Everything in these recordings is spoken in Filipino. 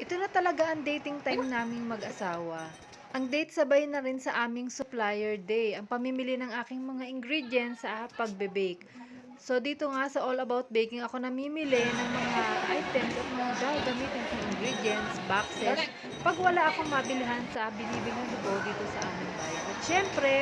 Ito na talaga ang dating time naming mag-asawa. Ang date sabay na rin sa aming supplier day, ang pamimili ng aking mga ingredients sa pagbe-bake. So dito nga sa All About Baking ako namimili ng mga items at mga gagamitin kong ingredients, boxes, pag wala akong mabilhan sa binibilhan ko dito sa aming bayan. At syempre,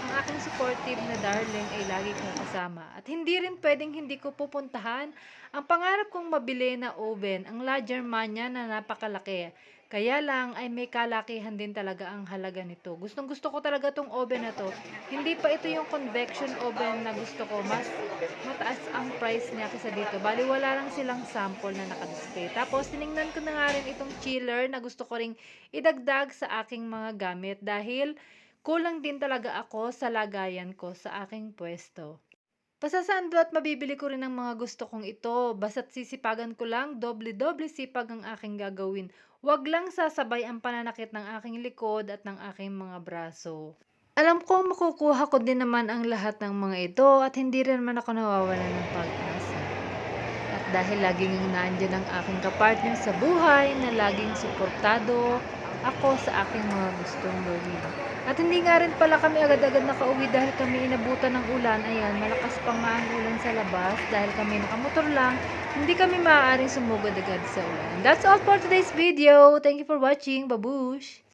ang aking supportive na darling ay lagi kong kasama. At hindi rin pwedeng hindi ko pupuntahan ang pangarap kong mabili na oven, ang La Germania na napakalaki. Kaya lang ay may kalakihan din talaga ang halaga nito. Gustong gusto ko talaga tong oven na to. Hindi pa ito yung convection oven na gusto ko. Mas mataas ang price niya kaysa dito. Bali wala lang silang sample na nakadisplay. Tapos tiningnan ko na nga rin itong chiller na gusto ko ring idagdag sa aking mga gamit dahil kulang din talaga ako sa lagayan ko sa aking pwesto. Pasasando at mabibili ko rin ang mga gusto kong ito. Basta't sisipagan ko lang, doble-doble sipag ang aking gagawin. Huwag lang sasabay ang pananakit ng aking likod at ng aking mga braso. Alam ko makukuha ko din naman ang lahat ng mga ito at hindi rin naman ako nawawalan ng pag-asa. At dahil laging naandyan ang aking kapartner sa buhay na laging suportado ako sa aking mga gustong gawin. At hindi nga rin pala kami agad-agad nakauwi dahil kami inabutan ng ulan. Ayan, malakas pa nga ang ulan sa labas dahil kami nakamotor lang. Hindi kami maaaring sumugod agad sa ulan. That's all for today's video. Thank you for watching. Babush!